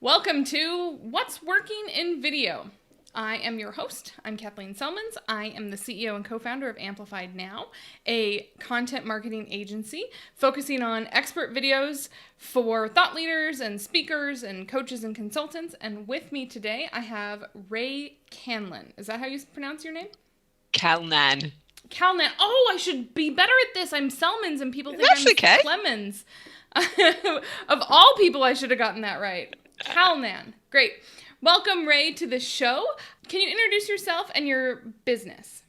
Welcome to What's Working in Video. I am your host. I'm Kathleen Selmans. I am the CEO and co-founder of Amplified Now, a content marketing agency focusing on expert videos for thought leaders and speakers and coaches and consultants. And with me today, I have Ray Canlin. Is that how you pronounce your name? Calnan. Calnan. Oh, I should be better at this. I'm Selmans and people think That's I'm okay. Clemens. Of all people, I should have gotten that right. Calnan. Great. Welcome, Ray, to the show. Can you introduce yourself and your business?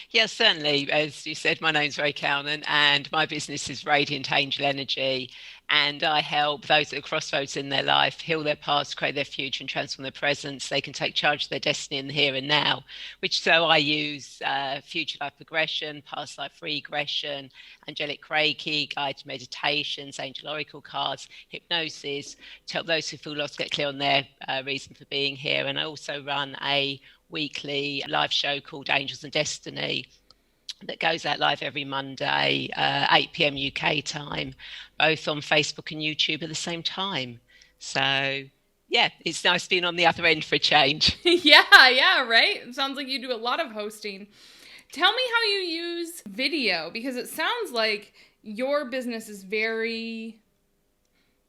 Yes, certainly. As you said, my name's Ray Calnan and my business is Radiant Angel Energy. And I help those at a crossroads in their life heal their past, create their future, and transform their present so they can take charge of their destiny in the here and now. I use future life progression, past life regression, angelic Reiki, guided meditations, angel oracle cards, hypnosis to help those who feel lost get clear on their reason for being here. And I also run a weekly live show called Angels and Destiny that goes out live every Monday, 8 p.m. UK time, both on Facebook and YouTube at the same time. So, yeah, it's nice being on the other end for a change. Yeah, right? It sounds like you do a lot of hosting. Tell me how you use video, because it sounds like your business is very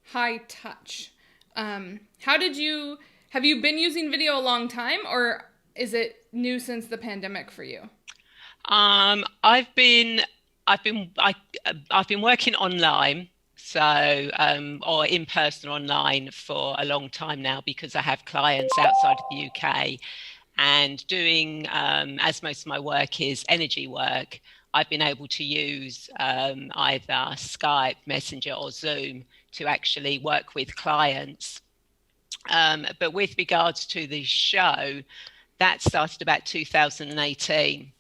high touch. Have you been using video a long time, or is it new since the pandemic for you? I've been working online, or in person online for a long time now because I have clients outside of the UK and doing, as most of my work is energy work, I've been able to use either Skype, Messenger or Zoom to actually work with clients. But with regards to the show, that started about 2018.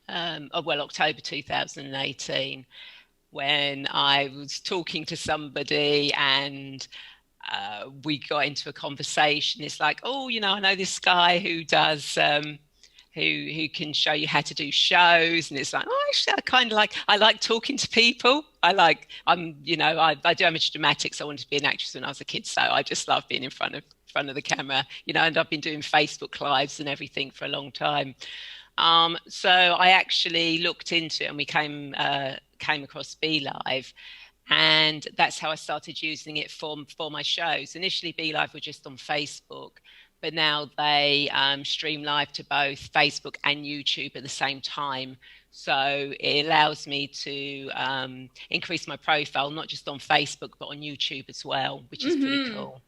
October 2018, when I was talking to somebody and we got into a conversation. It's like, oh, I know this guy who does, who can show you how to do shows. And it's like, oh, actually, I like talking to people. I do amateur dramatics. I wanted to be an actress when I was a kid. So I just love being in front of the camera, and I've been doing Facebook Lives and everything for a long time. So I actually looked into it and we came across BeLive, and that's how I started using it for my shows. Initially, BeLive were just on Facebook, but now they stream live to both Facebook and YouTube at the same time. So it allows me to increase my profile, not just on Facebook, but on YouTube as well, which is pretty cool.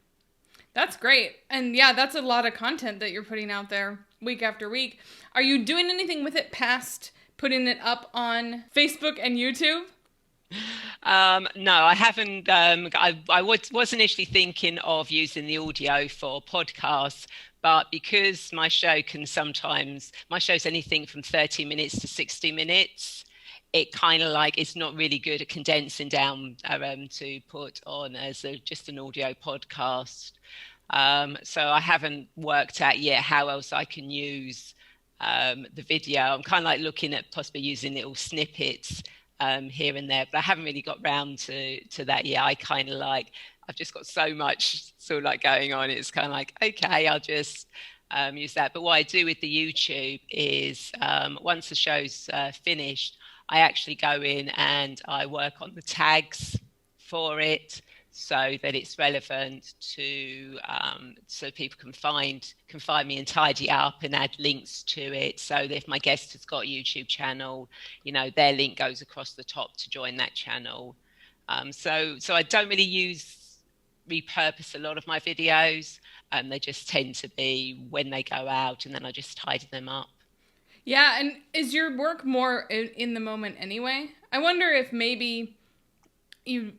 That's great. And yeah, that's a lot of content that you're putting out there week after week. Are you doing anything with it past putting it up on Facebook and YouTube? No, I haven't. I was initially thinking of using the audio for podcasts, but because my show's anything from 30 minutes to 60 minutes, it kind of like it's not really good at condensing down to put on as just an audio podcast. So I haven't worked out yet how else I can use the video. I'm kind of like looking at possibly using little snippets here and there, but I haven't really got round to that yet. I've just got so much sort of like going on. It's kind of like, okay, I'll just use that. But what I do with the YouTube is once the show's finished, I actually go in and I work on the tags for it so that it's relevant to so people can find me and tidy up and add links to it, so that if my guest has got a YouTube channel, their link goes across the top to join that channel. So I don't really repurpose a lot of my videos. They just tend to be when they go out and then I just tidy them up. Yeah, and is your work more in the moment anyway? I wonder if maybe you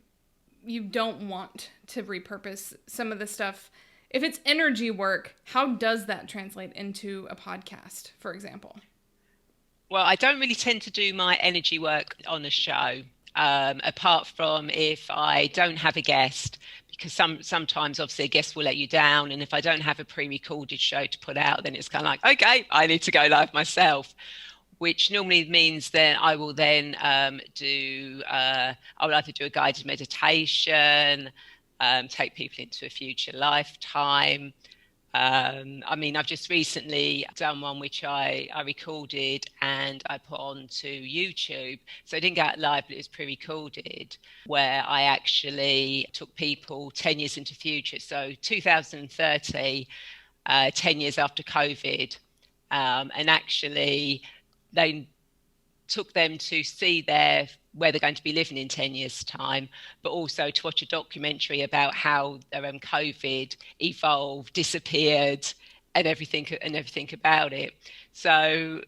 don't want to repurpose some of the stuff. If it's energy work, how does that translate into a podcast, for example? Well, I don't really tend to do my energy work on a show, apart from if I don't have a guest, because sometimes obviously a guest will let you down. And if I don't have a pre-recorded show to put out, then it's kind of like, okay, I need to go live myself, which normally means that I will then I will either do a guided meditation, take people into a future lifetime. I mean, I've just recently done one which I recorded and I put onto YouTube. So I didn't get live, but it was pre-recorded, where I actually took people 10 years into future. So 2030, 10 years after COVID. And actually, they took them to see where they're going to be living in 10 years' time, but also to watch a documentary about how COVID evolved, disappeared, and everything about it. So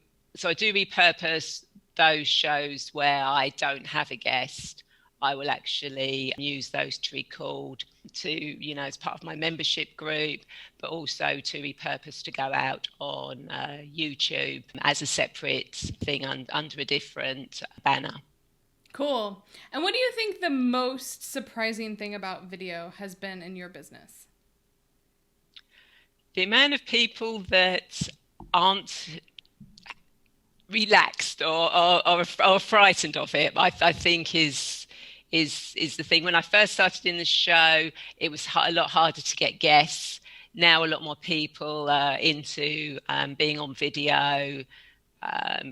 I do repurpose those shows where I don't have a guest. I will actually use those to record to, as part of my membership group, but also to repurpose to go out on YouTube as a separate thing under a different banner. Cool. And what do you think the most surprising thing about video has been in your business? The amount of people that aren't relaxed or frightened of it, I think is the thing. When I first started in the show, it was a lot harder to get guests. Now a lot more people are into being on video. Let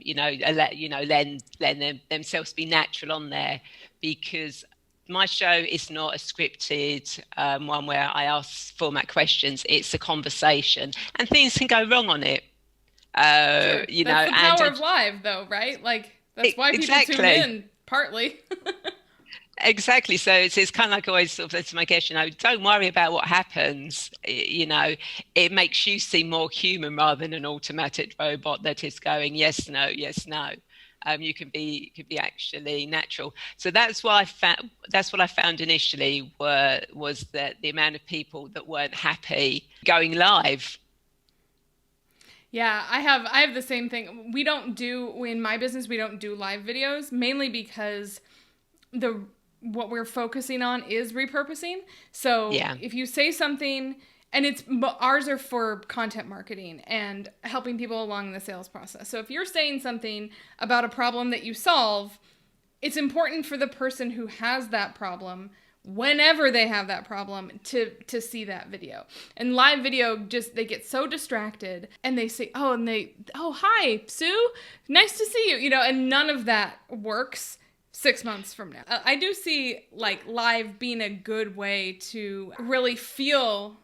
themselves be natural on there, because my show is not a scripted one where I ask format questions. It's a conversation, and things can go wrong on it. Sure. That's the power of live, though, right? Like, that's why people tune in, partly. Exactly. So it's kind of like I always sort of said to my guests, don't worry about what happens. It makes you seem more human rather than an automatic robot that is going yes, no, yes, no. You can be actually natural. So that's what I found initially was that the amount of people that weren't happy going live. Yeah, I have the same thing. In my business, we don't do live videos, mainly because what we're focusing on is repurposing. So if you say something, and ours are for content marketing and helping people along the sales process. So if you're saying something about a problem that you solve, it's important for the person who has that problem, whenever they have that problem, to see that video. And live video, they get so distracted and they say, oh, hi, Sue, nice to see you, and none of that works 6 months from now. I do see live being a good way to really feel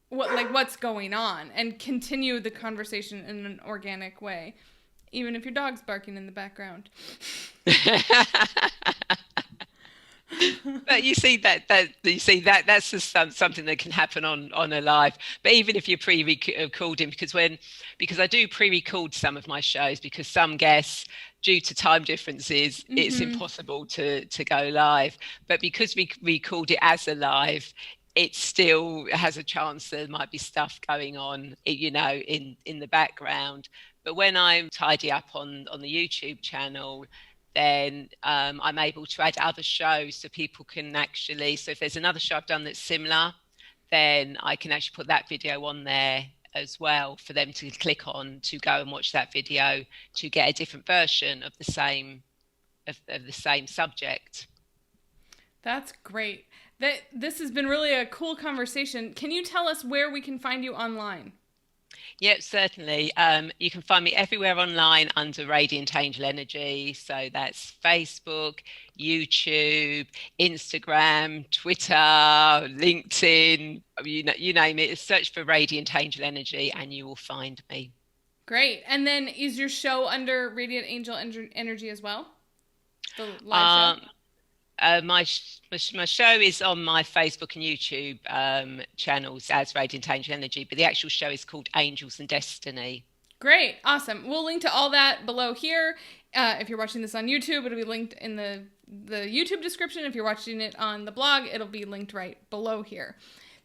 what's going on and continue the conversation in an organic way, even if your dog's barking in the background. But you see that's just something that can happen on a live. But even if you're pre-recording, because I do pre-record some of my shows, because some guests, due to time differences, it's impossible to go live. But because we record it as a live, it still has a chance there might be stuff going on, in the background. But when I'm tidy up on the YouTube channel, then I'm able to add other shows so people can actually, so if there's another show I've done that's similar, then I can actually put that video on there as well for them to click on to go and watch that video to get a different version of the same subject. That's great. This has been really a cool conversation. Can you tell us where we can find you online? Yep, certainly. You can find me everywhere online under Radiant Angel Energy. So that's Facebook, YouTube, Instagram, Twitter, LinkedIn, you name it. Search for Radiant Angel Energy and you will find me. Great. And then is your show under Radiant Angel Energy as well? The live show? My show is on my Facebook and YouTube channels as Radiant Angel Energy, but the actual show is called Angels and Destiny. Great. Awesome. We'll link to all that below here. If you're watching this on YouTube, it'll be linked in the YouTube description. If you're watching it on the blog, it'll be linked right below here.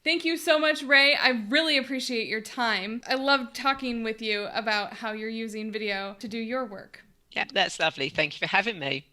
Thank you so much, Ray. I really appreciate your time. I love talking with you about how you're using video to do your work. Yeah, that's lovely. Thank you for having me.